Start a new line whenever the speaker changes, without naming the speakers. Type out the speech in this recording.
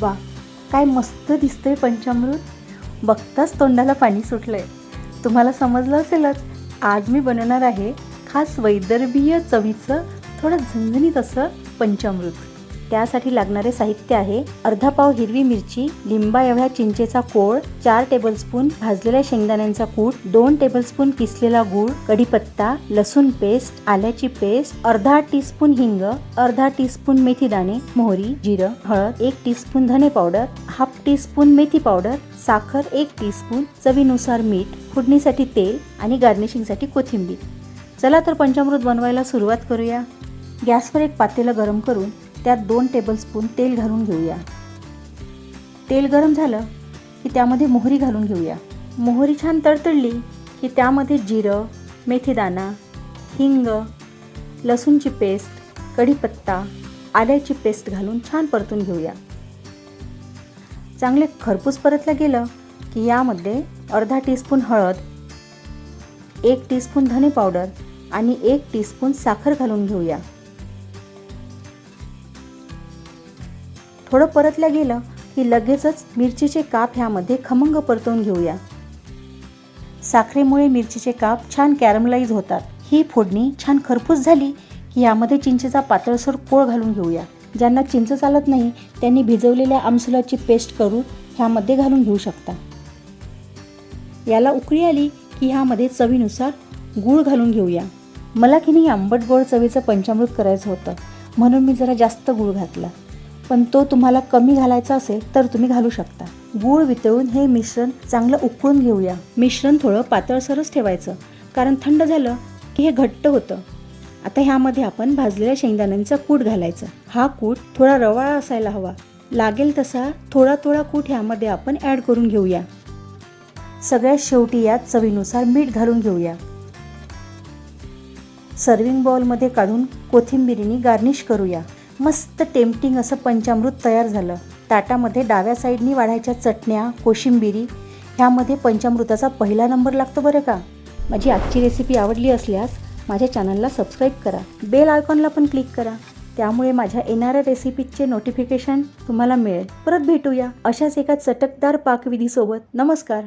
वा, काय मस्त दिसतंय पंचामृत. बघताच तोंडाला पाणी सुटलंय. तुम्हाला समजलं असेलच, आज मी बनवणार आहे खास वैदर्भीय चवीचं थोडं झणझणीत असं पंचामृत. त्यासाठी लागणारे साहित्य आहे: अर्धा पाव हिरवी मिरची, लिंबा एवढा चिंचेचा कोळ, 4 टेबलस्पून भाजलेल्या शेंगदाण्यांचा कूट, 2 टेबलस्पून किसलेला गूळ, कढीपत्ता, लसूण पेस्ट, आल्याची पेस्ट, अर्धा टीस्पून हिंग, अर्धा टीस्पून मेथी दाणे, मोहरी, जिरं, हळद, 1 टीस्पून धने पावडर, हाफ टीस्पून मेथी पावडर, साखर 1 टीस्पून, चवीनुसार मीठ, फोडणीसाठी तेल आणि गार्निशिंगसाठी कोथिंबीर. चला तर पंचामृत बनवायला सुरुवात करूया. गॅसवर एक पातेलं गरम करून त्यात 2 टेबलस्पून तेल घालून घेऊया. तेल गरम झालं की त्यामध्ये मोहरी घालून घेऊया. मोहरी छान तडतडली की त्यामध्ये जिरं, मेथीदाणा, हिंग, लसूणची पेस्ट, कढीपत्ता, आल्याची पेस्ट घालून छान परतून घेऊया. चांगले खरपूस परतलं गेलं की यामध्ये अर्धा टीस्पून हळद, 1 टीस्पून धने पावडर आणि 1 टीस्पून साखर घालून घेऊया. थोडं परतलं गेलं की लगेचच मिरचीचे काप ह्यामध्ये खमंग परतवून घेऊया. साखरेमुळे मिरचीचे काप छान कॅरमलाइज होतात. ही फोडणी छान खरपूस झाली की यामध्ये चिंचेचा पातळसर कोळ घालून घेऊया. ज्यांना चिंच चालत नाही त्यांनी भिजवलेल्या आमसुलाची पेस्ट करून ह्यामध्ये घालून घेऊ शकता. याला उकळी आली की ह्यामध्ये चवीनुसार गूळ घालून घेऊया. मला की नाही आंबट गोड चवीचं पंचामृत करायचं होतं, म्हणून मी जरा जास्त गूळ घातला, पण तो तुम्हाला कमी घालायचा असेल तर तुम्ही घालू शकता. गूळ वितळून हे मिश्रण चांगलं उकळून घेऊया. मिश्रण थोडं पातळसरच ठेवायचं, कारण थंड झालं की हे घट्ट होतं. आता ह्यामध्ये आपण भाजलेल्या शेंगदाण्यांचा कूट घालायचा. हा कूट थोडा रवाळा असायला हवा. लागेल तसा थोडा थोडा कूट ह्यामध्ये आपण ॲड करून घेऊया. सगळ्यात शेवटी यात चवीनुसार मीठ घालून घेऊया. सर्विंग बाउलमध्ये काढून कोथिंबिरीने गार्निश करूया. मस्त टेम्पटिंग असं पंचामृत तयार झालं. ताटामध्ये डाव्या साईडनी वाढायच्या चटण्या, कोशिंबिरी ह्यामध्ये पंचामृताचा पहिला नंबर लागतो बरं का. माझी आजची रेसिपी आवडली असल्यास माझ्या चॅनलला सबस्क्राईब करा, बेल आयकॉनला पण क्लिक करा. त्यामुळे माझ्या येणाऱ्या रेसिपीचे नोटिफिकेशन तुम्हाला मिळेल. परत भेटूया अशाच एका चटकदार पाकविधीसोबत. नमस्कार.